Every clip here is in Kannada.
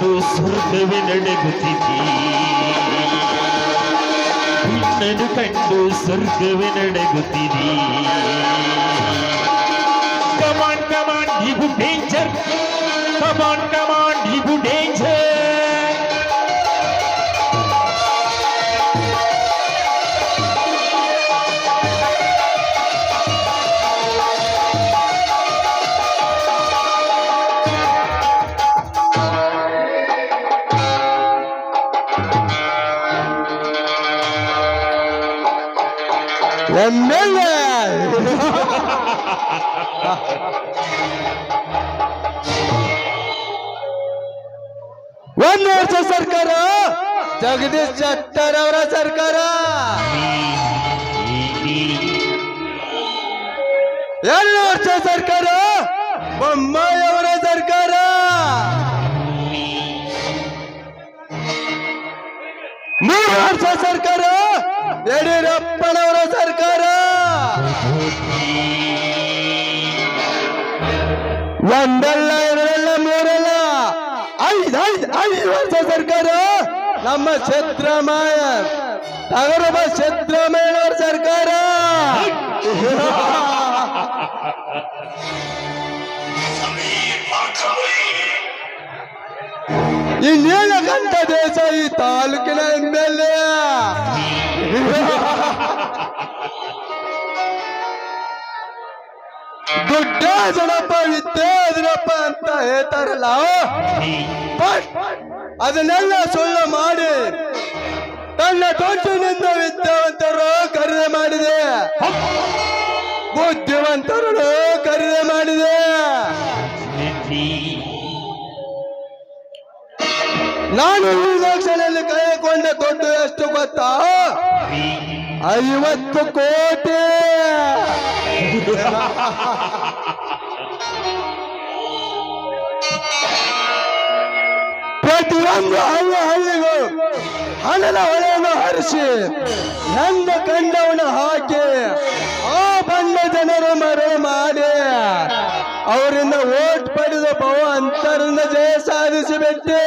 ಕಂಡು ಸ್ವರ್ಗವೇ ನಡಗುತ್ತಿದೆ ನಿನ್ನನ್ನು ಕಂಡು ಸ್ವರ್ಗವೇ ನಡಗುತ್ತಿದೆ ಕಮಾನ್ ಕಮಾನ್ ನೀವು ಡೇಂಜರ್ ಕಮಾನ್ ಕಮಾನ್ ನೀವು ಡೇಂಜರ್ ಒಂದು ವರ್ಷ ಸರ್ಕಾರ ಜಗದೀಶ್ ಶೆಟ್ಟರ್ ಅವರ ಸರ್ಕಾರ 2 ವರ್ಷ ಸರ್ಕಾರ ಬೊಮ್ಮಾಯಿ ಅವರ ಸರ್ಕಾರ 3 ವರ್ಷ ಸರ್ಕಾರ ಯಡಿಯೂರಪ್ಪನವರ ಸರ್ಕಾರ ಒಂದಲ್ಲ ಎರಡಲ್ಲ ಮೂರಲ್ಲ 5 ವರ್ಷ ಸರ್ಕಾರ ನಮ್ಮ ಸಿದ್ದರಾಮಯ್ಯ ನಗರದ ಸಿದ್ದರಾಮಯ್ಯನವರ ಸರ್ಕಾರ ಈ ನೀಲಕಂಠ ದೇಸಾಯಿ ತಾಲೂಕಿನ MLA ದುಡ್ಡ ಜನಪ್ಪ ವಿದ್ಯಾದ್ರಪ್ಪ ಅಂತ ಹೇಳ್ತಾರಲ್ಲ ಅದನ್ನೆಲ್ಲ ಸುಳ್ಳು ಮಾಡಿ ತನ್ನ ತೊಟ್ಟಿನಿಂದ ವಿದ್ಯಾವಂತರು ಖರೀದಿ ಮಾಡಿದೆ ಬುದ್ಧಿವಂತರು ಖರೀದಿ ಮಾಡಿದೆ ನಾನು ಈ ಲಕ್ಷಣದಲ್ಲಿ ಕೈಗೊಂಡ ದುಡ್ಡು ಎಷ್ಟು ಗೊತ್ತಾ 50 ಕೋಟಿ ಪ್ರತಿಯೊಂದು ಹಳ್ಳಿಗೂ ಹಣದ ಹೊಳೆಯನ್ನು ಹರಿಸಿ ನನ್ನ ಕಂಡವನ್ನು ಹಾಕಿ ಆ ಬಂದ ಜನರು ಮರಳು ಮಾಡಿ ಅವರಿಂದ ಓಟ್ ಪಡೆದು ಬಹು ಅಂತರಿಂದ ಜಯ ಸಾಧಿಸಿಬಿಟ್ಟೆ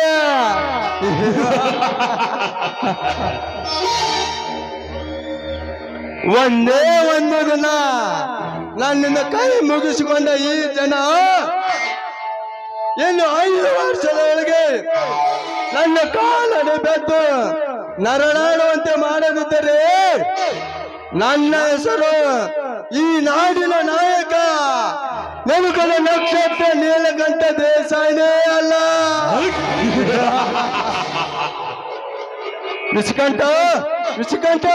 ಒಂದೇ ಒಂದು ದಿನ ನನ್ನಿಂದ ಕೈ ಮುಗಿಸಿಕೊಂಡ ಈ ಜನ ಇನ್ನು 5 ವರ್ಷದೊಳಗೆ ನನ್ನ ಕಾಲಡಿ ಬೆದ್ದು ನರಳಾಡುವಂತೆ ಮಾಡದಿದ್ದರೆ ನನ್ನ ಹೆಸರು ಈ ನಾಡಿನ ನಾಯಕ ನೆಲುಕದ ನಕ್ಷತ್ರ ನೀಲಕಂಠ ದೇಸಾಯಿನೇ ಅಲ್ಲ ವಿಷಕಂಠ ವಿಷಕಂಠ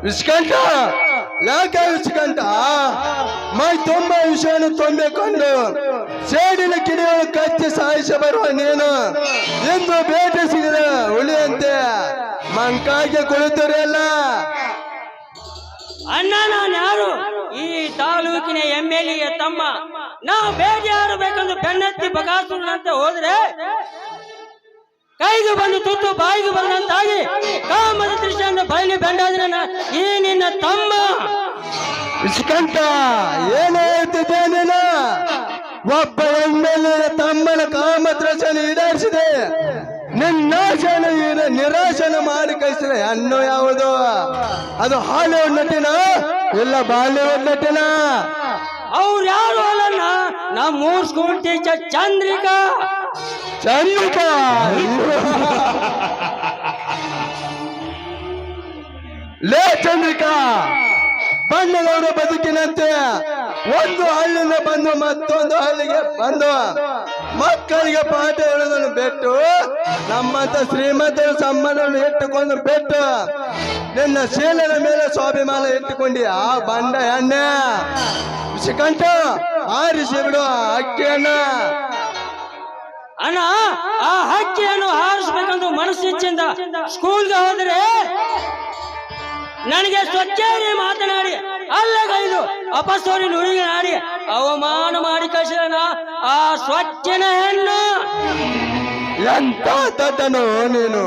ವಿಷಕಂಠ ಯಾಕೆ ವಿಷಕಂಠ ಮೈ ತುಂಬ ವಿಷಯನ್ನು ತುಂಬಿಕೊಂಡು ಸೇಡಿನ ಕಿಡಿಯನ್ನು ಕಚ್ಚಿ ಸಾಯಿಸಿ ಬರುವ ನೀನು ಎಂದು ಭೇಟಿ ಸಿಗದ ಹುಲಿಯಂತೆ ಮಂಕಾಗಿ ಕುಳಿತರೆಲ್ಲ ಅಣ್ಣ ನಾನು ಯಾರು ಈ ತಾಲೂಕಿನ MLA ತಮ್ಮ ನಾವು ಭೇಟಿ ಆಡಬೇಕಂದು ಬೆನ್ನತ್ತಿ ಬಗಾಸುರಂತೆ ಹೋದ್ರೆ ಕೈಗೆ ಬಂದು ತುತ್ತು ಬಾಯಿಗೆ ಬಂದಂತಾಗಿ ಕಾಮದ ದೃಷ್ಟಿಯಿಂದ ಬಯಲಿ ಬೆಂಡಾದ್ರೆ ಈ ನಿನ್ನ ತಮ್ಮ ವಿಷಕಂಠ ಏನು ಹೇಳ್ತಿದ್ದೆ ನೀನು ಒಬ್ಬ MLA ತಮ್ಮನ ಕಾಮತ್ರಸನ ಈಡೇರಿಸಿದೆ ನಿನ್ನಾಶನ ನಿರಾಶನ ಮಾಡಿ ಕಳಿಸಿದ ಹೆಣ್ಣು ಯಾವುದು ಅದು ಹಾಲಿವುಡ್ ನಟಿನ ಇಲ್ಲ ಬಾಲಿವುಡ್ ನಟಿನ ಅವ್ರು ಯಾರು ಅಲ್ಲಣ್ಣ ನಮ್ಮ 3 ಸ್ಕೂಲ್ ಟೀಚರ್ ಚಂದ್ರಿಕಾ ಚಂದ್ರಿಕಾ ಲೇ ಚಂದ್ರಿಕಾ ಬಣ್ಣದವರ ಬದುಕಿನಂತೆ ಒಂದು ಹಳ್ಳಿಯಿಂದ ಬಂದು ಮತ್ತೊಂದು ಹಳ್ಳಿಗೆ ಬಂದು ಮಕ್ಕಳಿಗೆ ಪಾಠ ಹೇಳೋದನ್ನು ಬಿಟ್ಟು ನಮ್ಮಂತ ಶ್ರೀಮಂತರ ಸಂಬಂಧವನ್ನು ಇಟ್ಟುಕೊಂಡು ಬಿಟ್ಟು ನಿನ್ನ ಶೀಲನ ಮೇಲೆ ಸ್ವಾಭಿಮಾನ ಇಟ್ಟುಕೊಂಡಿ ಆ ಬಂಡ ಎಣ್ಣೆ ವಿಷಕಂಠ ಆರಿಸಿ ಬಿಡು ಅಕ್ಕಿಯನ್ನ ಅಣ್ಣ ಆ ಹಕ್ಕಿಯನ್ನು ಹಾರಿಸ್ಬೇಕಂದು ಮನಸ್ಸಿಚ್ಛೆಯಿಂದ ಸ್ಕೂಲ್ಗೆ ಹೋದರೆ ನನಗೆ ಸ್ವಚ್ಛಾಗಿ ಮಾತನಾಡಿ ಅಲ್ಲಗೈದು ಅಪಸ್ವರಿ ನುಡಿಗಳಾಡಿ ಅವಮಾನ ಮಾಡಿ ಕಳಿಸಿದ ಆ ಸ್ವಚ್ಛನ ಹೆಣ್ಣು. ಎಂತ ತಟ್ಟನು ನೀನು,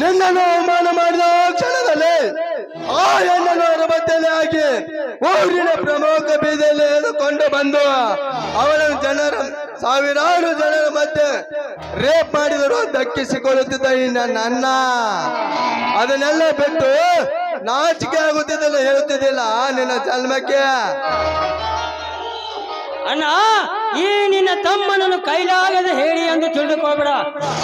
ನಿನ್ನನ್ನು ಅವಮಾನ ಮಾಡಿದ ಕ್ಷಣದಲ್ಲಿ ಆ ಹೆಣ್ಣನ್ನು ಹೊರಬತ್ತಲೆ ಹಾಕಿ ಊರಿನ ಪ್ರಮುಖ ಬೀದಿಯಲ್ಲಿ ಎಳೆದುಕೊಂಡು ಬಂದು ಅವಳನ್ನು ಸಾವಿರಾರು ಜನರ ಮಧ್ಯೆ ರೇಪ್ ಮಾಡಿದರು ದಕ್ಕಿಸಿಕೊಳ್ಳುತ್ತಿದ್ದ ಈ ನನ್ನ ಅದನ್ನೆಲ್ಲ ಬಿಟ್ಟು ನಾಚಿಕೆ ಆಗುತ್ತಿದ್ದಲ್ಲ ಹೇಳುತ್ತಿದ್ದಿಲ್ಲ ನಿನ್ನ ಜನ್ಮಕ್ಕೆ. ಅಣ್ಣ ಈ ನಿನ್ನ ತಮ್ಮನನ್ನು ಕೈಲಾಗದೆ ಹೇಳಿ ಎಂದು ತಿಳಿದುಕೊಳ್ಬೇಡ.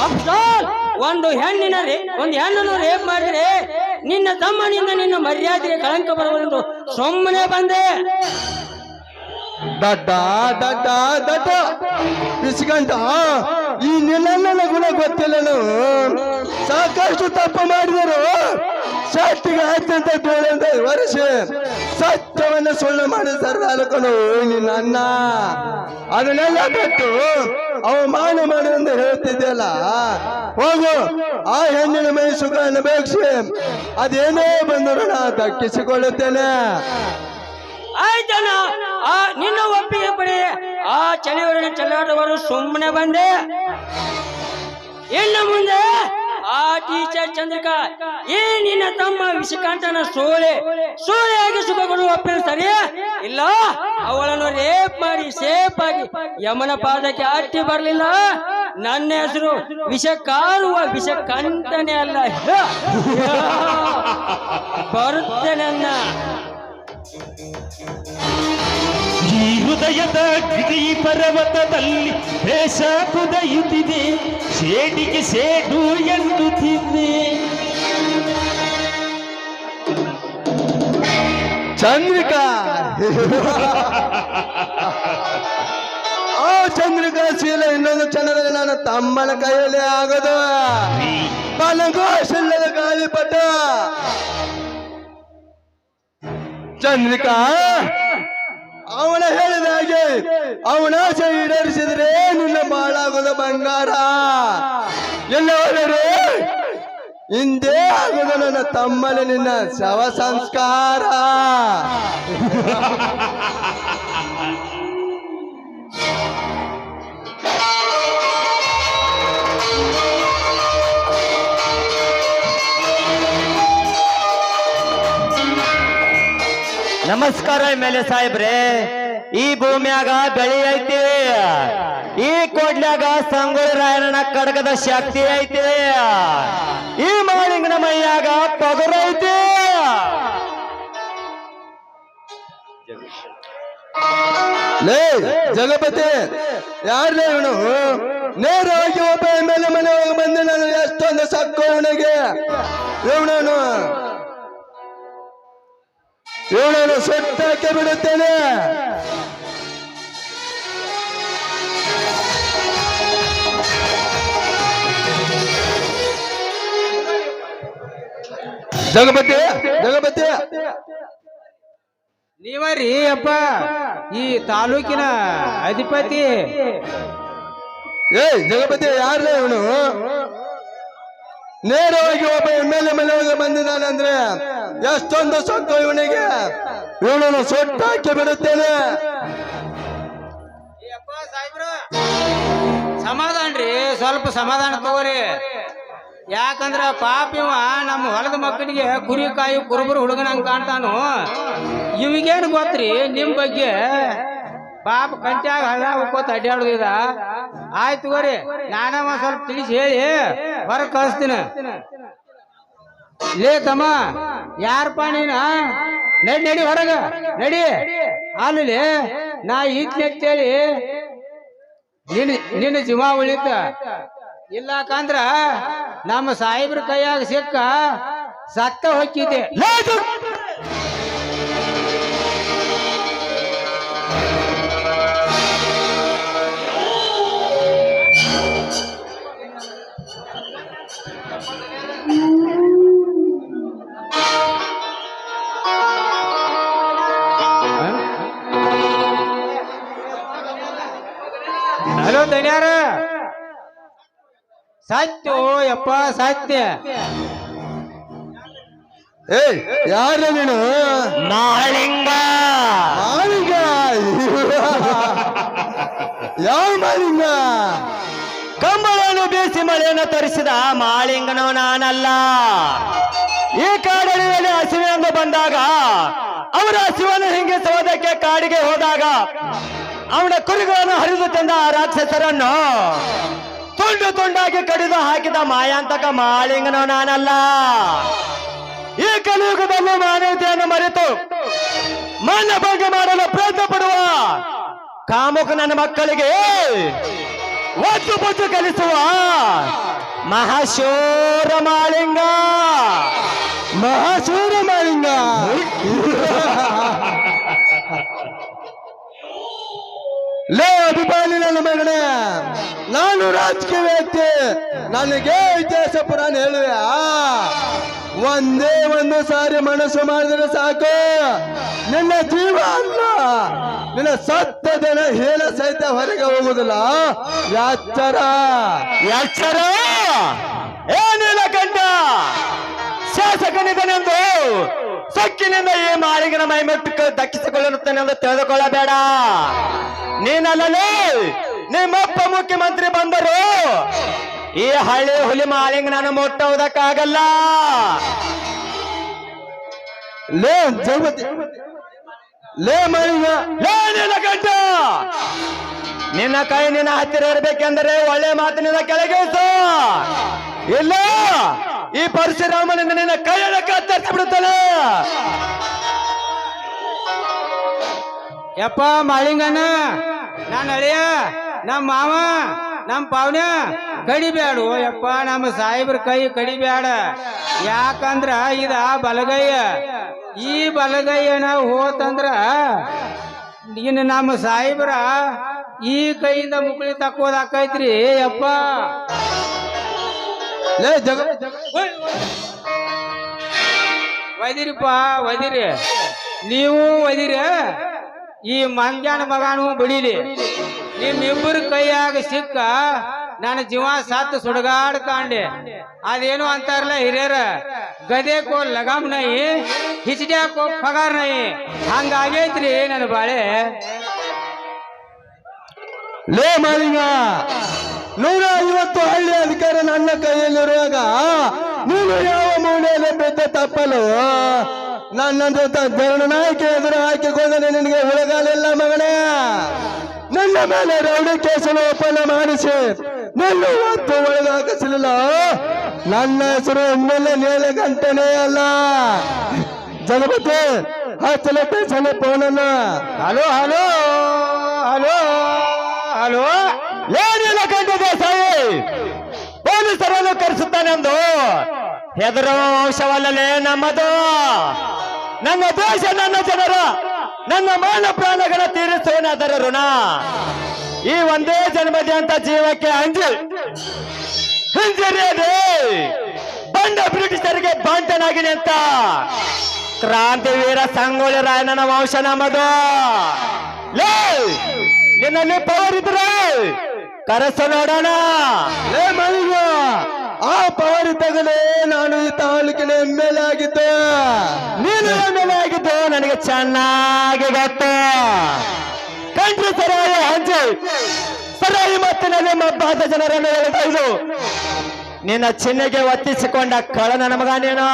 ಅಫ್ಸಾಲ್ ಒಂದು ಹೆಣ್ಣನ್ನು ರೇಪ್ ಮಾಡಿದರೆ ನಿನ್ನ ತಮ್ಮನಿಂದ ನಿನ್ನ ಮರ್ಯಾದೆಗೆ ಕಳಂಕ ಬರುವುದೆಂದು ಸುಮ್ಮನೆ ಬಂದೆ. ದಡ್ಡ ದಡ್ಡ ದಡ್ಡ ಬಿಸ್ಕಂಡ ಈ ನಿನ್ನ ಗುಣ ಗೊತ್ತಿಲ್ಲ. ಸಾಕಷ್ಟು ತಪ್ಪು ಮಾಡಿದರು ಸತ್ತಿಗೆ ಹತ್ತಂತ ಬೇಡ ವರ್ಷ ಸತ್ಯವನ್ನು ಸುಳ್ಳು ಮಾಡಿ ಸರ್ದಾಲಕನು ನಿನ್ನ ಅನ್ನ ಅದನ್ನೆಲ್ಲ ಬಿಟ್ಟು ಅವಮಾನ ಮಾಡುವಂತ ಹೇಳ್ತಿದ್ದೆಲ್ಲ. ಹೋಗು ಆ ಹೆಣ್ಣಿನ ಮೈ ಸುಖ ಅನುಭವಿಸಿ ಅದೇನೇ ಬಂದರೂ ನಾ ದಕ್ಕಿಸಿಕೊಳ್ಳುತ್ತೇನೆ. ಆಯ್ತಣ್ಣ, ಆ ನಿನ್ನ ಒಪ್ಪಿಗೆ ಪಡೆ ಆ ಚಳಿವರಣ ಚೆಲ್ಲಾಟವರು ಸುಮ್ಮನೆ ಬಂದೆ. ಇನ್ನು ಮುಂದೆ ಆ ಟೀಚರ್ ಚಂದ್ರಿಕಾ ಈ ನಿನ್ನ ತಮ್ಮ ವಿಷಕಾಂತನ ಸೋಳೆಯಾಗಿ ಸುಖಗಳು ಒಪ್ಪಿನ ಸರಿಯೇ ಇಲ್ಲ. ಅವಳನ್ನು ರೇಪ್ ಮಾಡಿ ಸೇಫ್ ಆಗಿ ಯಮನ ಪಾದಕ್ಕೆ ಅಟ್ಟಿ ಬರಲಿಲ್ಲ. ನನ್ನ ಹೆಸರು ವಿಷ ಕಾರುವ ವಿಷಕಂಠನೇ ಅಲ್ಲ, ಬರುತ್ತೆ ನನ್ನ. ಈ ಹೃದಯದ ಗಿರಿ ಪರ್ವತದಲ್ಲಿ ದೇಶ ಕುದಯುತ್ತಿದೆ, ಸೇಡಿಗೆ ಸೇಡು ಎನ್ನುತ್ತಿದೆ. ಚಂದ್ರಿಕಾ ಆ ಚಂದ್ರಿಕಾ ಶೀಲ ಇನ್ನೊಂದು ಕ್ಷಣದಲ್ಲಿ ನನ್ನ ತಮ್ಮನ ಕೈಯಲ್ಲಿ ಆಗೋದು. ಬಲಗೋಶಿಲ್ಲದ ಗಾಳಿಪಟ ಚಂದ್ರಿಕಾ ಅವನ ಹೇಳಿದ ಹಾಗೆ ಅವನ ಆಸೆ ಈಡೇರಿಸಿದ್ರೆ ನಿನ್ನ ಬಾಳಾಗೋದ ಬಂಗಾರ. ಎಲ್ಲ ಹೋದರೆ ಹಿಂದೆ ಆಗೋದು ನನ್ನ ತಮ್ಮನ ನಿನ್ನ ಶವ ಸಂಸ್ಕಾರ. ನಮಸ್ಕಾರ ಎಮ್ಮೆಲ್ಯೆ ಸಾಹೇಬ್ರೆ. ಈ ಭೂಮಿಯಾಗ ಬೆಳಿ ಐತಿ, ಈ ಕೋಡ್ಲ್ಯಾಗ ಸಂಗೊಳ್ಳಿ ರಾಯಣ್ಣ ಕಡಗದ ಶಕ್ತಿ ಐತಿ, ಈ ಮಾಳಿಂಗನ ಮೈಯಾಗ ಪಗರು ಐತಿ. ಲೇ ಜಗಪತಿ ಯಾರೇ ಇವನು? ನೇರವಾಗಿ ಒಬ್ಬ ಮೇಲೆ ಮನೆ ಹೋಗಿ ಬಂದು ನಾನು ಎಷ್ಟೊಂದು ಸಕ್ಕು ಇವನಿಗೆ. ಇವನನು ಸುಟ್ಟಾಕಿ ಬಿಡುತ್ತೇನೆ. ಜಗಪತಿ ಜಗಪತಿ ನೀವರಿ ಅಪ್ಪ ಈ ತಾಲೂಕಿನ ಅಧಿಪತಿ. ಏ ಜಗಪತಿ ಯಾರೇ ಇವನು? ನೇರವಾಗಿ ಒಬ್ಬ ಎಮ್ಮೆಲ್ಯೆ ಮನೆಯೊಳಗೆ ಬಂದಿದ್ದಾನಂದ್ರೆ ಎಷ್ಟೊಂದು ಸೊಕ್ಕು ಇವನಿಗೆ. ಇವನನ್ನು ಸುಟ್ಟಾಕಿ ಬಿಡುತ್ತೇನೆ. ಸಮಾಧಾನ ರೀ, ಸ್ವಲ್ಪ ಸಮಾಧಾನ ತಗೋರಿ. ಯಾಕಂದ್ರ ಪಾಪ ಇವ ನಮ್ಮ ಹೊಲದ ಮಕ್ಕಳಿಗೆ ಕುರಿ ಕಾಯಿ ಕುರುಬರು ಹುಡುಗನಂಗ ಕಾಣ್ತಾನು. ಇವಿಗೇನು ಗೊತ್ತ್ರಿ ನಿಮ್ ಬಗ್ಗೆ? ಪಾಪ ಕಂಟ್ಯಾಗ ಹಳ್ಳ ಉಕ್ಕೋತ ಅಡ್ಡಾಡುದ. ಆಯ್ತು ತಗೋರಿ, ನಾನ ಒಂದ್ ಸ್ವಲ್ಪ ತಿಳಿಸಿ ಹೇಳಿ ಹೊರಗೆ ಕಳಿಸ್ತೀನಿ. ಲೇ ತಮ್ಮ, ಯಾರಪ್ಪ ನೀನ? ನಡಿ ಹೊರಗ ನಡಿ. ಅಲ್ಲಿ ನಾ ಈತ್ನೆತ್ತೇಳಿ ನಿನ್ನ ಜೀವ ಉಳಿತ. ಇಲ್ಲಕಂದ್ರ ನಮ್ಮ ಸಾಹೇಬ್ರ ಕೈಯಾಗ ಸಿಕ್ಕ ಸತ್ತ ಹೊಕ್ಕಿದ್ದೆ. ಹಲೋ ದನಿಯಾರ ಸತ್ಯ ಯಪ್ಪ ಸತ್ಯ. ಏಯ್ ಯಾರ ನೀನು? ಮಾಳಿಂಗ ಮಾಲಿಂಗ ಯಾವ ಮಾಲಿಂಗ? ಕಂಬಳನ್ನು ಬೀಸಿ ಮಳೆಯನ್ನು ತರಿಸಿದ ಮಾಳಿಂಗನೋ ನಾನಲ್ಲ. ಈ ಕಾಡಳಿಯಲ್ಲಿ ಹಸಿವೆ ಎಂದು ಬಂದಾಗ ಅವರ ಹಸಿವನ್ನು ಹಿಂಗಿಸುವುದಕ್ಕೆ ಕಾಡಿಗೆ ಹೋದಾಗ ಅವನ ಕುರಿಗಳನ್ನು ಹರಿದು ತಂದ ಆ ರಾಕ್ಷಸರನ್ನು ತುಂಡು ತುಂಡಾಗಿ ಕಡಿದು ಹಾಕಿದ ಮಾಯಾಂತಕ ಮಾಳಿಂಗನೋ ನಾನಲ್ಲ. ಈ ಕಲಿಯುಗದಲ್ಲಿ ಮಾನವತೆಯನ್ನು ಮರೆತು ಮಾನ ಭಂಗ ಮಾಡಲು ಪ್ರಯತ್ನ ಪಡುವ ಕಾಮುಕ ನನ್ನ ಮಕ್ಕಳಿಗೆ ಒತ್ತು ಬೊತ್ತು ಕಲಿಸುವ ಮಹಾಶೂರ ಮಾಳಿಂಗ. ಮಹಾಶೂರ ಮಾಲಿಂಗ. ಲೇ ಅಭಿಮಾನಿ ನನ್ನ ಮಗನೇ, ನಾನು ರಾಜಕೀಯ ವ್ಯಕ್ತಿ, ನನಗೆ ಇತಿಹಾಸ ಪುರಾಣ ಹೇಳುವೆ. ಒಂದೇ ಒಂದು ಸಾರಿ ಮನಸ್ಸು ಮಾಡಿದ್ರೆ ಸಾಕು, ನಿನ್ನ ಜೀವ ಅಲ್ಲ ನಿನ್ನ ಸತ್ತದನ ಹೇಳ ಸಹಿತ ಹೊರಗೆ ಹೋಗುದಿಲ್ಲ. ಎಚ್ಚರ ಎಚ್ಚರ ಏನಿಲ್ಲ ಕಂಡ ಶಾಸಕನಿದನೆಂದು ಸೊಕ್ಕಿನಿಂದ ಈ ಮಾಳಿಂಗನ ಮೈಮೆಟ್ಟು ದಕ್ಕಿಸಿಕೊಳ್ಳುತ್ತಾನೆಂದು ತಿಳಿದುಕೊಳ್ಳಬೇಡ. ನೀನಲ್ಲೇ ನಿಮ್ಮಪ್ಪ ಮುಖ್ಯಮಂತ್ರಿ ಬಂದರು ಈ ಹಳ್ಳಿ ಹುಲಿ ಮಾಳಿಂಗನನ್ನು ಮುಟ್ಟುವುದಕ್ಕಾಗಲ್ಲ. ಲೇ ಜಗತಿ, ಲೇ ಮಾಲಿಂಗ, ಏನಿಲ್ಲ ಕಂಡ ನಿನ್ನ ಕೈ ನಿನ್ನ ಹತ್ತಿರ ಇರಬೇಕೆಂದರೆ ಒಳ್ಳೆ ಮಾತಿನಿಂದ ಕೆಳಗೆ ಇಳಿಸು. ಇಲ್ಲ ಈ ಪರಶುರಾಮನಿಂದ ನಿನ್ನ ಕೈಯನ್ನು ಕತ್ತರಿಸಿ ಬಿಡುತ್ತಾನೆ. ಯಪ್ಪ ಮಾಳಿಂಗನ, ನಾನು ಅಳಿಯ, ನಮ್ಮ ಮಾವ, ನಮ್ಮ ಪಾವನ ಕಡಿಬ್ಯಾಡು ಯಪ್ಪ. ನಮ್ಮ ಸಾಹೇಬ್ರ ಕೈ ಕಡಿಬ್ಯಾಡ. ಯಾಕಂದ್ರ ಇದ ಬಲಗೈಯ. ಈ ಬಲಗೈಯನ ಹೋತಂದ್ರ ಇನ್ನು ನಮ್ಮ ಸಾಹೇಬ್ರ ಈ ಕೈಯಿಂದ ಮುಕ್ಳಿ ತಕ್ಕೋದಾಕೈತ್ರಿ ಯಪ್ಪ. ಲೇ ಜಗ ಒದಿರಿಪ್ಪ ಒದಿರಿ, ನೀವು ಒದಿರಿ. ಈ ಮಂಜಾನ ಮಗನು ಬಿಡಿಲಿ. ನಿಮ್ಮಿಬ್ಬರ ಕೈಯಾಗ ಸಿಕ್ಕ ನನ್ನ ಜೀವ ಸತ್ತು ಸುಡಗಾಡ್ಕಾಂಡೆ. ಅದೇನು ಅಂತಾರಲ್ಲ ಹಿರಿಯರ, ಗದೆಕೋ ಲಗಾಮ್ ನೈ, ಹಿಚ್ಡ್ಯಾಕೋ ಪಗಾರ್ ನೈ. ಹಂಗಾಗೈತ್ರಿ ನನ್ನ ಬಾಳೆ. ಲೇ ಮಾಲಿಂಗ, 150 ಹಳ್ಳಿ ಅಧಿಕಾರ ನನ್ನ ಕೈಯಲ್ಲಿರುವಾಗ ನೀನು ಯಾವ ಮೂಲೆಯಲ್ಲಿ ಬಿದ್ದ ತಪ್ಪಲು ನನ್ನ ಜನನಾಯಕಿ ಎದುರು ಹಾಕಿಕೊಂಡರೆ ನಿನಗೆ ಉಳಗಾಲಿಲ್ಲ ಮಗನೇ. ನನ್ನ ಮೇಲೆ ರೌಡಿ ಕೇಸನ್ನು ಒಪ್ಪಂದ ಮಾಡಿಸಿ ನನ್ನ ಒತ್ತು ಒಳಗಾಕಿಸಲಿಲ್ಲ. ನನ್ನ ಹೆಸರು ಒಮ್ಮೆಲೆ ನೀಲಕಂಠನೇ ಅಲ್ಲ. ಜಗಪತಿ ಹಚ್ಚಲ ಪೈಸಲೆ ಫೋನನ್ನ. ಹಲೋ ಹಲೋ ಹಲೋ ಹಲೋ, ಏನಿಲ್ಲ ಕಂಡ ದೇಸಾಯಿ, ಪೊಲೀಸರನ್ನು ಕರೆಸುತ್ತಾನೆಂದು ಹೆದರುವ ವಂಶವಲ್ಲಲೇ ನಮ್ಮದು. ನನ್ನ ದೇಶ, ನನ್ನ ಜನರ, ನನ್ನ ಮಾನ ಪ್ರಾಣಗಳ ತೀರಿಸುವನಾದರ ಋಣ. ಈ ಒಂದೇ ಜನ್ಮದಿ ಅಂತ ಜೀವಕ್ಕೆ ಹಿಂಜರಿಯದೆ ಬಂಡ ಬ್ರಿಟಿಷರಿಗೆ ಬಾಂಟನಾಗಿನಿ ಅಂತ ಕ್ರಾಂತಿವೀರ ಸಂಗೊಳ್ಳಿ ರಾಯಣ್ಣನ ವಂಶ ನಮ್ಮದು. ಲೇ ನಿನ್ನಲ್ಲಿ ಪವರ್ ಇದ್ರೆ ಕರೆಸು ನೋಡೋಣ. ಲೇ ಮಾಲಿಂಗ, ಆ ಪವರ್ ತಗಲೇ ನಾನು ಈ ತಾಲೂಕಿನ ಎಮ್ಮೆಲೆ ಆಗಿದ್ದೆ. ನೀನು ಮೇಲೆ ಆಗಿದ್ದು ನನಗೆ ಚೆನ್ನಾಗಿ ಗೊತ್ತು. ಕಂಟ್ರಿ ಸರಾಯಿ ಹಂಚಿ ಸರಾಯಿ ಮತ್ತಿನಲ್ಲಿ ಮಬ್ಬಾದ ಜನರನ್ನು ಎಳೆದೊಯ್ದು ನಿನ್ನ ಚಿಹ್ನೆಗೆ ಒತ್ತಿಸಿಕೊಂಡ ಕಳನ ಮಗ ನೀನು.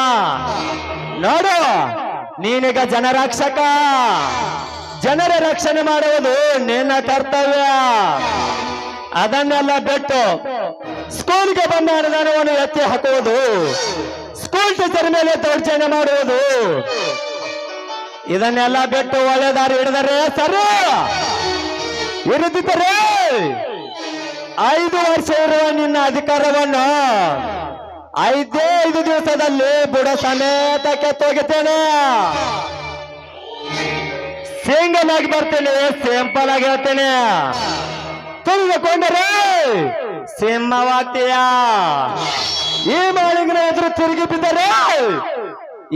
ನೋಡು, ನೀನೀಗ ಜನರಕ್ಷಕ. ಜನರ ರಕ್ಷಣೆ ಮಾಡುವುದು ನಿನ್ನ ಕರ್ತವ್ಯ. ಅದನ್ನೆಲ್ಲ ಬಿಟ್ಟು ಸ್ಕೂಲ್ಗೆ ಬಂದ ಅನುದಾನವನ್ನು ಎತ್ತಿ ಹಾಕುವುದು, ಸ್ಕೂಲ್ ಟೀಚರ್ ಮೇಲೆ ದೌರ್ಜನ್ಯ ಮಾಡುವುದು, ಇದನ್ನೆಲ್ಲ ಬಿಟ್ಟು ಒಳ್ಳೆ ದಾರಿ ಹಿಡಿದರೆ ಸರಿ. ಇರುತ್ತಿದ್ದರೆ 5 ವರ್ಷ ಇರುವ ನಿನ್ನ ಅಧಿಕಾರವನ್ನು 5 ದಿವಸದಲ್ಲಿ ಬುಡ ಸಮೇತ ಕೆತ್ತೋಗುತ್ತೇನೆ. ಸಿಂಗಲ್ ಆಗಿ ಬರ್ತೇನೆ, ಸಿಂಪಲ್ ಆಗಿ ಹೇಳ್ತೇನೆ. ತಿಳಿದುಕೊಂಡರೆ ಸಿಂಹವಾಗ್ತೀಯ. ಈ ಮಾಳಿಂಗನ ಎದುರು ತಿರುಗಿ ಬಿದ್ದರೆ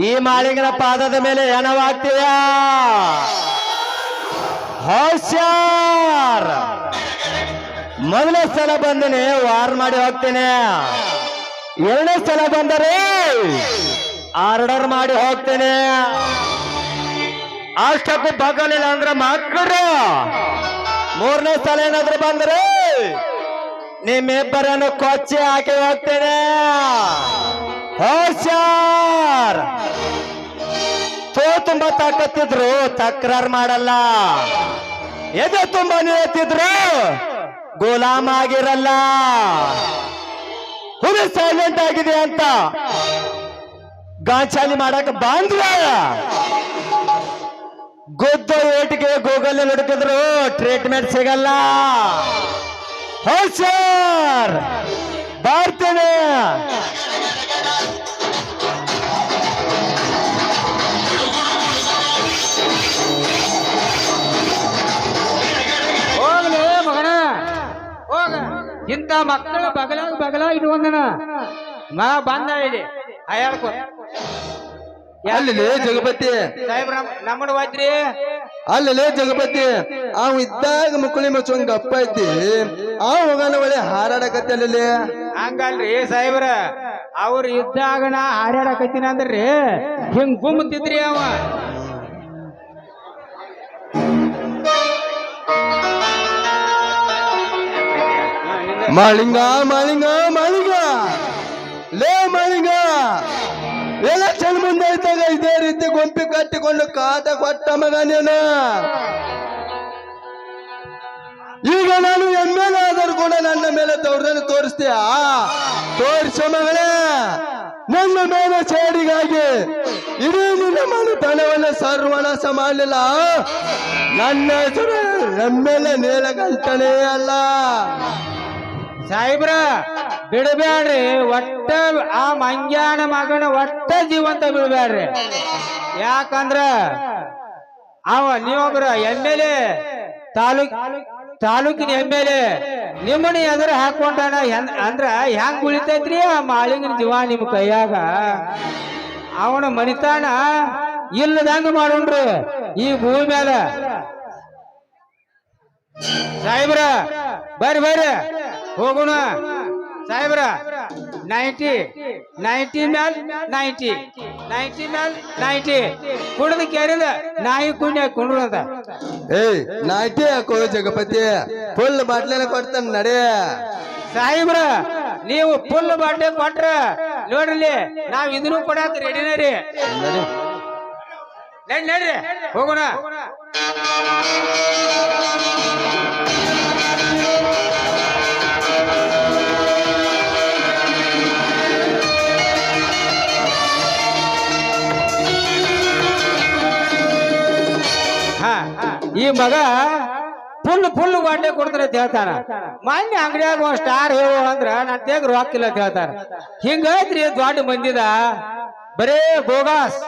ಈ ಮಾಳಿಂಗನ ಪಾದದ ಮೇಲೆ ಏನವಾಗ್ತೀಯ. ಹೋಶ್ಯಾರ್, ಮೊದಲನೇ ಸಲ ಬಂದೇನೆ ವಾರ್ ಮಾಡಿ ಹೋಗ್ತೇನೆ, ಎರಡನೇ ಸಲ ಬಂದರೆ ಆರ್ಡರ್ ಮಾಡಿ ಹೋಗ್ತೇನೆ. ಅಷ್ಟಕ್ಕೂ ಬಗಲಿಲ್ಲ ಅಂದ್ರೆ ಮಕ್ಕಳು ಮೂರನೇ ಸಲ ಏನಾದ್ರು ಬಂದ್ರೆ ನಿಮ್ಮಿಬ್ಬರನ್ನು ಕೊಚ್ಚಿ ಹಾಕಿ ಹೋಗ್ತೇನೆ. ಹುಷಾರ್. ತುಂಬಾ ತಾಕತ್ತಿದ್ರು ತಕರಾರು ಮಾಡಲ್ಲ, ಎದೆ ತುಂಬಾ ನಿಂತಿದ್ರು ಗುಲಾಮ ಆಗಿರಲ್ಲ. ಹುಲಿ ಸೈಲೆಂಟ್ ಆಗಿದೆ ಅಂತ ಗಾಂಚಾಲಿ ಮಾಡಕ್ ಬಂದ್ರ ಗುದ್ದ ಏಟಿಗೆ ಗೂಗಲ್ ಹುಡುಕಿದ್ರು ಟ್ರೀಟ್ಮೆಂಟ್ ಸಿಗಲ್ಲ. ಹುಷಾರ್, ಬರ್ತೇನೆ. ಹೋಗ್ಲಿ ಮಗನ ಹೋಗ. ಇಂಥ ಮಕ್ಕಳು ಬಗಲ ಇಟ್ಕೊಂಡನ ಬಂದ ಇಲ್ಲಿ ಅಯ್ಯಾಡ್ಕೊ. ಅಲ್ಲಿ ಜಗಪತಿ ಸಾಹೇಬ್ರ ನಮ್ಮನ್ನ ಹೋಯ್ತ್ರಿ. ಅಲ್ಲಲೇ ಜಗಪತಿ, ಅವ್ ಇದ್ದಾಗ ಮುಕ್ಕಳಿ ಮುಚ್ಚೊಂದ್ ಗಪ್ಪ ಐತಿ, ಆ ಹೋಗನ ಒಳ್ಳೆ ಹಾರಾಡಕತ್ತಿ. ಅಲ್ಲಿ ಹಂಗಲ್ರಿ ಸಾಹೇಬ್ರ, ಅವ್ರು ಇದ್ದಾಗ ನಾ ಹಾರಾಡಕತ್ತೀನಿ ಅಂದ್ರಿ ಹಿಂಗ್ ಗುಮ್ಮತಿದ್ರಿ ಅವ. ಮಾಳಿಂಗ ಮಾಳಿಂಗ ಮಾಳಿಂಗ ಲೇ ಮಾಳಿಂಗ, ಎಲೆಕ್ಷನ್ ಮುಂದೆ ಇದ್ದಾಗ ಇದೇ ರೀತಿ ಗೊಂಪಿ ಕಟ್ಟಿಕೊಂಡು ಕಾಟ ಕೊಟ್ಟ ಮಗ ನೀನು. ಈಗ ನಾನು ಎಮ್ಮೆಲೆ ಆದರೂ ಕೂಡ ನನ್ನ ಮೇಲೆ ದೌರ್ಜನ್ಯ ತೋರಿಸ್ತೀಯಾ? ತೋರಿಸೋ ಮಗಳೇ, ನನ್ನ ಮೇಲೆ ಸೇಡಿಗಾಗಿ ಇಡೀ ನಿನ್ನ ಮನೆತನವನ್ನು ಸರ್ವನಾಶ ಮಾಡಲಿಲ್ಲ. ನನ್ನ ಹೆಸರು ಎಮ್ಮೆಲೆ ನೀಲಕಂಠನೇ ಅಲ್ಲ. ಸಾಹೇಬ್ರ ಬಿಡಬ್ಯಾಡ್ರಿ, ಒಟ್ಟ ಆ ಮಂಗ್ಯಾನ ಮಗನ ಒಟ್ಟ ಜೀವಂತ ಬಿಡಬ್ಯಾಡ್ರಿ. ಯಾಕಂದ್ರ ಅವ ನೀವೊಬ್ರ ಎಮ್ಮೆಲೆ ತಾಲೂಕಿನ ಎಮ್ಮೆಲೆ ನಿಮ್ಮನ್ನ ಎದುರು ಹಾಕೊಂಡಾನ ಅಂದ್ರ ಹೆಂಗ್ ಉಳಿತೈತ್ರಿ ಆ ಮಾಳಿಂಗನ ಜೀವ ನಿಮ್ ಕೈಯಾಗ. ಅವನ ಮನಿತಾನ ಇಲ್ಲದಂಗ ಮಾಡೋಣ್ರಿ ಈ ಭೂಮಿ ಮ್ಯಾಲ. ಸಾಹೇಬ್ರ ಬರ್ರಿ ಹೋಗೋಣ. ಸಾಹೇಬ್ರ 90 ಮ್ಯಾಲ್ 90 ಕುಡ್ದ ಕೇರಿದ ನಾಯಿ ಕುಣ್ಯ ಕುಂಡ್ರು ಅಂತ. ಏಯ್ ನಾಟಿ ಹಾಕೋ ಜಗಪತಿ, ಫುಲ್ ಬಾಟ್ಲೆನ ಕೊಡ್ತಾನ ನಡೆ. ಸಾಹೇಬ್ರ ನೀವು ಫುಲ್ ಬಾಟ್ಲಿ ಕೊಟ್ರ ನೋಡ್ರಿ, ನಾವ್ ಇದನ್ನು ಕೊಡಾಕ ರೆಡಿನ ರೀ. ನಡ್ರಿ ಹೋಗೋಣ. ಈ ಮಗ ಫುಲ್ ಬಾಟ್ಲಿ ಕೊಡ್ತಾರ ಅಂತ ಹೇಳ್ತಾನ. ಮೊನ್ನೆ ಅಂಗಡಿಯಾಗ ಒಂದ್ ಸ್ಟಾರ್ ಹೇಳು ಅಂದ್ರ ನನ್ ತೇಗ ರೊಕ್ಕ ಇಲ್ಲ ಅಂತ ಹೇಳ್ತಾರ. ಹಿಂಗೈತ್ರಿ ದೊಡ್ಡ ಮಂದಿದ ಬರೇ ಬೋಗಾಸ್.